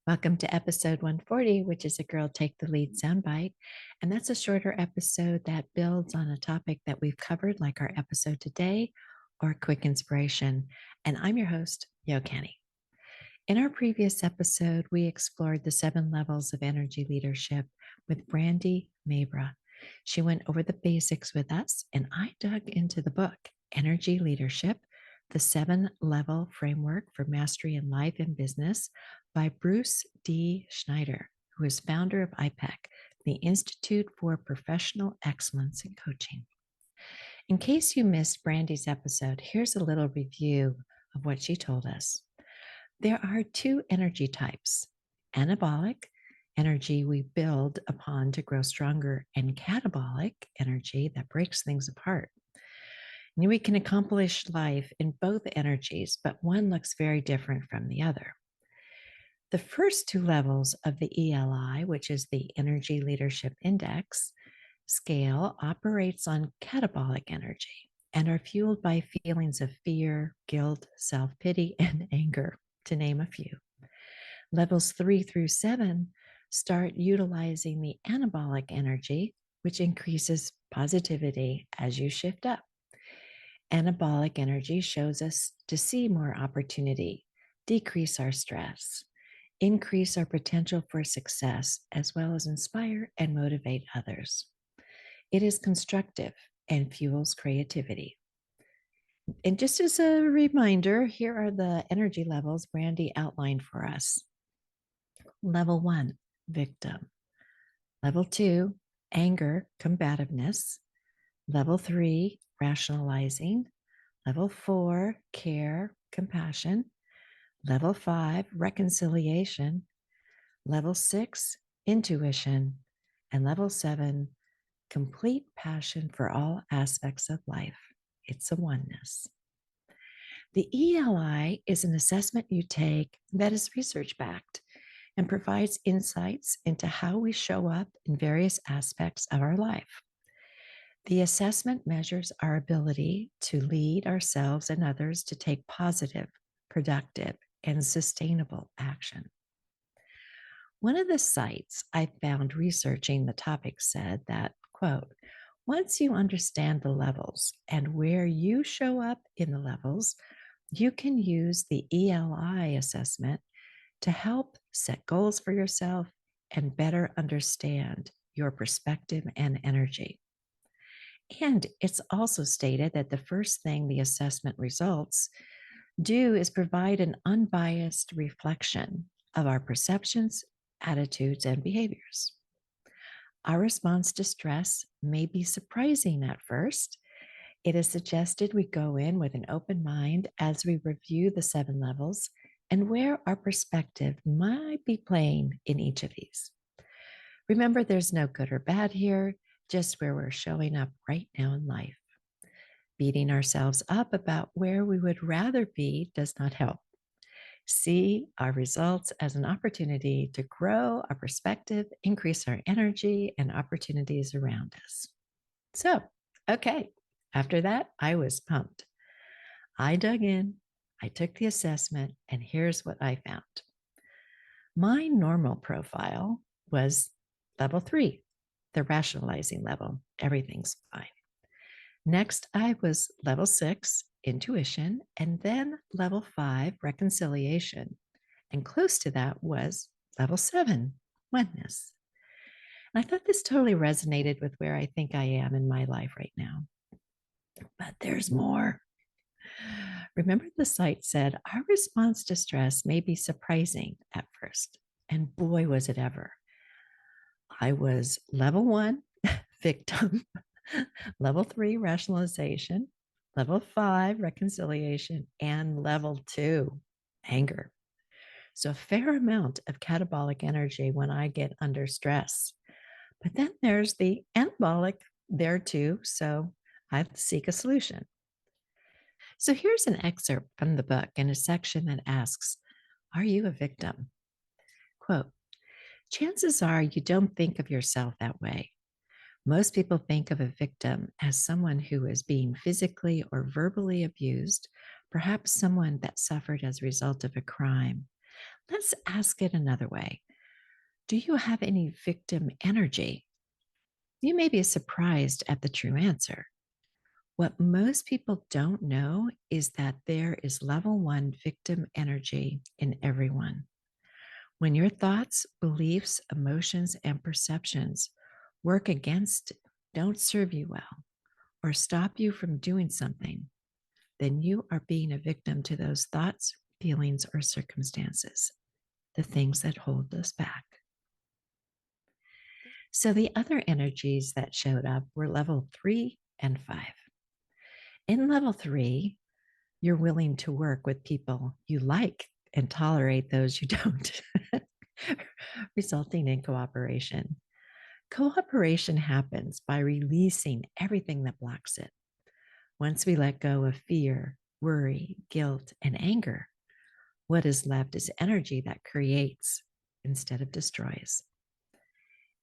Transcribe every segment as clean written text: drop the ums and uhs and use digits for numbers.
Welcome to episode 140, which is a Girl Take the Lead soundbite. And that's a shorter episode that builds on a topic that we've covered, like our episode today, or quick inspiration. And I'm your host, Yo Kenny. In our previous episode, we explored the 7 levels of energy leadership with Brandy Mabra. She went over the basics with us, and I dug into the book, Energy Leadership, the 7-level framework for mastery in life and business by Bruce D Schenider, who is founder of iPEC, the Institute for Professional Excellence in Coaching. In case you missed Brandy's episode, here's a little review of what she told us. There are 2 energy types: anabolic, energy we build upon to grow stronger, and catabolic, energy that breaks things apart. And we can accomplish life in both energies, but one looks very different from the other. The first 2 levels of the ELI, which is the Energy Leadership Index scale, operates on catabolic energy and are fueled by feelings of fear, guilt, self-pity, and anger, to name a few. Levels 3 through 7 start utilizing the anabolic energy, which increases positivity as you shift up. Anabolic energy shows us to see more opportunity, decrease our stress, increase our potential for success, as well as inspire and motivate others. It is constructive and fuels creativity. And just as a reminder, here are the energy levels Brandy outlined for us. Level 1, victim. Level 2, anger, combativeness. Level 3, rationalizing. Level 4, care, compassion. Level 5, reconciliation. Level 6, intuition. And level 7, complete passion for all aspects of life. It's a oneness. The ELI is an assessment you take that is research-backed and provides insights into how we show up in various aspects of our life. The assessment measures our ability to lead ourselves and others to take positive, productive, and sustainable action. One of the sites I found researching the topic said that, quote, once you understand the levels and where you show up in the levels, you can use the ELI assessment to help set goals for yourself and better understand your perspective and energy. And it's also stated that the first thing the assessment results do is provide an unbiased reflection of our perceptions, attitudes, and behaviors. Our response to stress may be surprising at first. It is suggested we go in with an open mind as we review the 7 levels and where our perspective might be playing in each of these. Remember, there's no good or bad here, just where we're showing up right now in life. Beating ourselves up about where we would rather be does not help. See our results as an opportunity to grow our perspective, increase our energy and opportunities around us. So, okay, after that, I was pumped. I dug in, I took the assessment, and here's what I found. My normal profile was level 3, the rationalizing level. Everything's fine. Next, I was level 6, intuition, and then level 5, reconciliation. And close to that was level 7, oneness. And I thought this totally resonated with where I think I am in my life right now. But there's more. Remember, the site said our response to stress may be surprising at first. And boy, was it ever. I was level 1, victim, level 3, rationalization, level 5, reconciliation, and level 2, anger. So a fair amount of catabolic energy when I get under stress. But then there's the anabolic there too, so I have to seek a solution. So here's an excerpt from the book in a section that asks, are you a victim? Quote, chances are you don't think of yourself that way. Most people think of a victim as someone who is being physically or verbally abused, perhaps someone that suffered as a result of a crime. Let's ask it another way. Do you have any victim energy? You may be surprised at the true answer. What most people don't know is that there is level one victim energy in everyone. When your thoughts, beliefs, emotions, and perceptions work against, don't serve you well, or stop you from doing something, then you are being a victim to those thoughts, feelings, or circumstances, the things that hold us back. So the other energies that showed up were level 3 and 5. In level 3, you're willing to work with people you like and tolerate those you don't, resulting in cooperation. Cooperation happens by releasing everything that blocks it. Once we let go of fear, worry, guilt, and anger, what is left is energy that creates instead of destroys.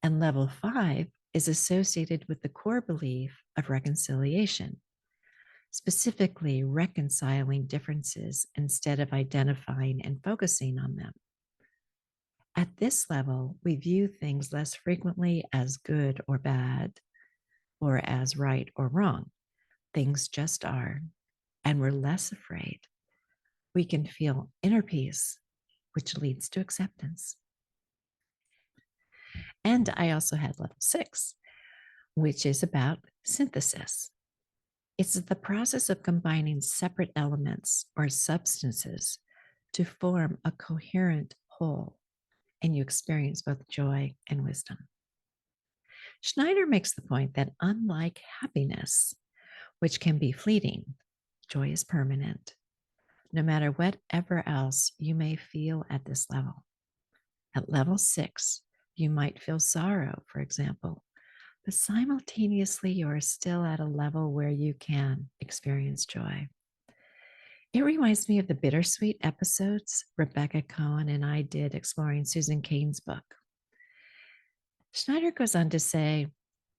And level 5 is associated with the core belief of reconciliation, specifically reconciling differences instead of identifying and focusing on them. At this level, we view things less frequently as good or bad or as right or wrong. Things just are, and we're less afraid. We can feel inner peace, which leads to acceptance. And I also had level 6, which is about synthesis. It's the process of combining separate elements or substances to form a coherent whole, and you experience both joy and wisdom. Schneider makes the point that unlike happiness, which can be fleeting, joy is permanent, no matter whatever else you may feel at this level. At level 6, you might feel sorrow, for example, but simultaneously you are still at a level where you can experience joy. It reminds me of the Bittersweet episodes Rebecca Cohen and I did exploring Susan Cain's book. Schneider goes on to say,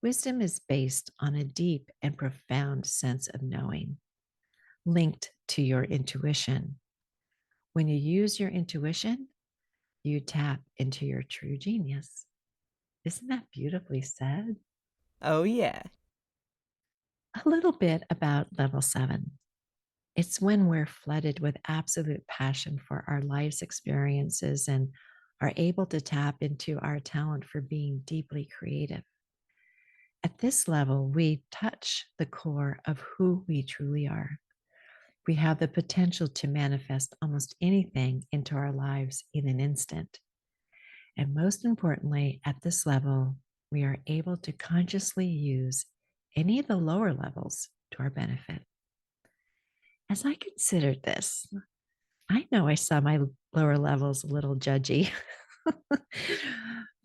wisdom is based on a deep and profound sense of knowing, linked to your intuition. When you use your intuition, you tap into your true genius. Isn't that beautifully said? Oh, yeah. A little bit about level 7. It's when we're flooded with absolute passion for our life's experiences and are able to tap into our talent for being deeply creative. At this level, we touch the core of who we truly are. We have the potential to manifest almost anything into our lives in an instant. And most importantly, at this level, we are able to consciously use any of the lower levels to our benefit. As I considered this, I know I saw my lower levels a little judgy,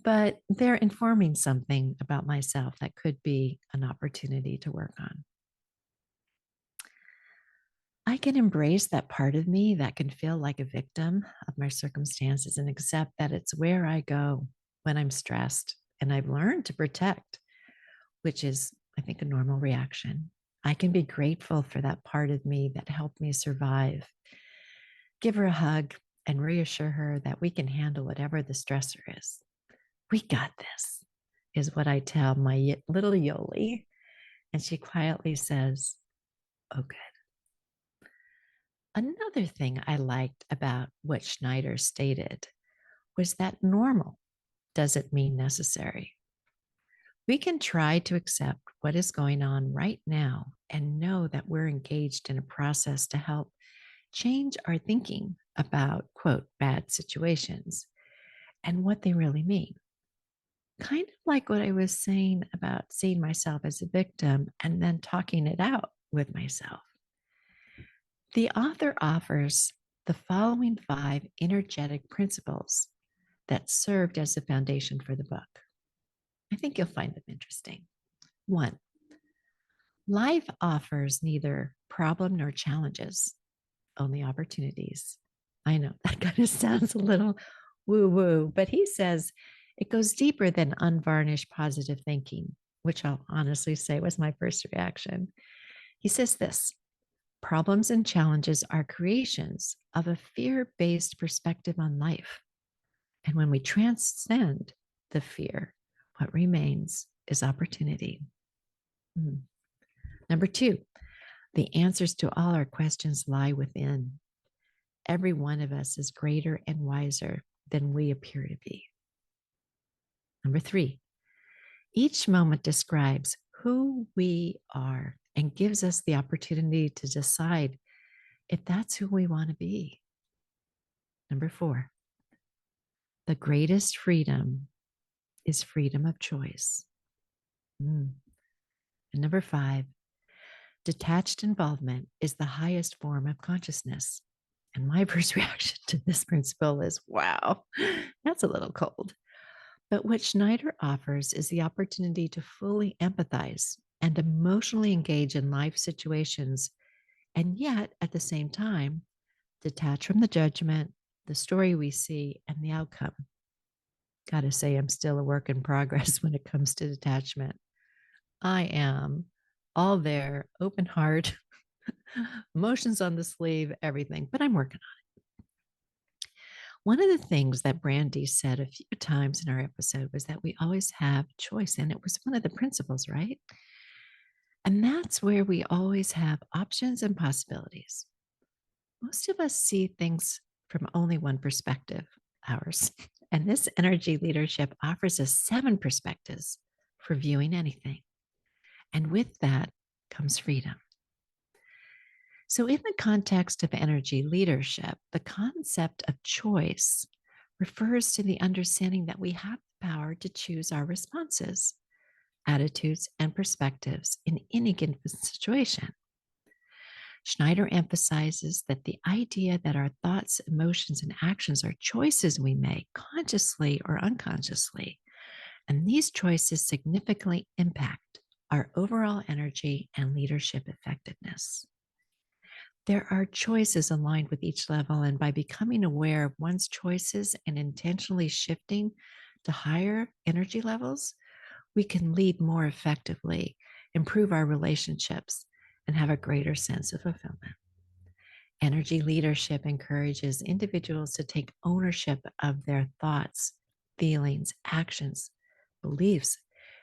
but they're informing something about myself that could be an opportunity to work on. I can embrace that part of me that can feel like a victim of my circumstances and accept that it's where I go when I'm stressed. And I've learned to protect, which is, I think, a normal reaction. I can be grateful for that part of me that helped me survive. Give her a hug and reassure her that we can handle whatever the stressor is. We got this, is what I tell my little Yoli. And she quietly says, oh, good. Another thing I liked about what Schneider stated was that normal doesn't mean necessary. We can try to accept what is going on right now and know that we're engaged in a process to help change our thinking about, quote, bad situations and what they really mean. Kind of like what I was saying about seeing myself as a victim and then talking it out with myself. The author offers the following 5 energetic principles that served as the foundation for the book. I think you'll find them interesting. 1, life offers neither problem nor challenges, only opportunities. I know that kind of sounds a little woo woo, but he says it goes deeper than unvarnished positive thinking, which I'll honestly say was my first reaction. He says this: Problems and challenges are creations of a fear based perspective on life. And when we transcend the fear, what remains is opportunity. Hmm. Number two, the answers to all our questions lie within. Every one of us is greater and wiser than we appear to be. Number three, each moment describes who we are and gives us the opportunity to decide if that's who we want to be. Number four, the greatest freedom is freedom of choice. Mm. And number five, detached involvement is the highest form of consciousness. And my first reaction to this principle is, wow, that's a little cold. But what Schneider offers is the opportunity to fully empathize and emotionally engage in life situations, and yet at the same time, detach from the judgment, the story we see, and the outcome. Gotta say, I'm still a work in progress when it comes to detachment. I am all there, open heart, emotions on the sleeve, everything, but I'm working on it. One of the things that Brandy said a few times in our episode was that we always have choice, and it was one of the principles, right? And that's where we always have options and possibilities. Most of us see things from only one perspective, ours. And this energy leadership offers us 7 perspectives for viewing anything. And with that comes freedom. So, in the context of energy leadership, the concept of choice refers to the understanding that we have the power to choose our responses, attitudes, and perspectives in any given situation. Schneider emphasizes that the idea that our thoughts, emotions, and actions are choices we make consciously or unconsciously, and these choices significantly impact our overall energy and leadership effectiveness. There are choices aligned with each level, and by becoming aware of one's choices and intentionally shifting to higher energy levels, we can lead more effectively, improve our relationships, and have a greater sense of fulfillment. Energy leadership encourages individuals to take ownership of their thoughts, feelings, actions, beliefs,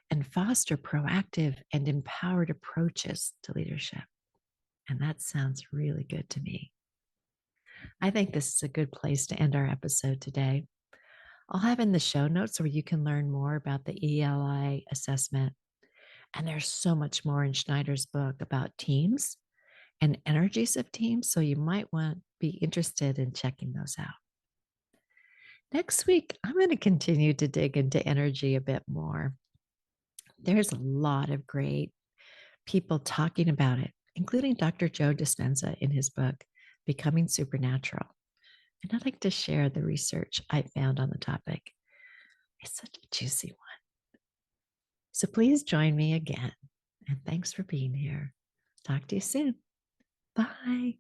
and foster proactive and empowered approaches to leadership. And that sounds really good to me. I think this is a good place to end our episode today. I'll have in the show notes where you can learn more about the ELI assessment. And there's so much more in Schneider's book about teams and energies of teams. So you might want to be interested in checking those out. Next week, I'm going to continue to dig into energy a bit more. There's a lot of great people talking about it, including Dr. Joe Dispenza in his book, Becoming Supernatural. And I'd like to share the research I found on the topic. It's such a juicy one. So please join me again. And thanks for being here. Talk to you soon. Bye.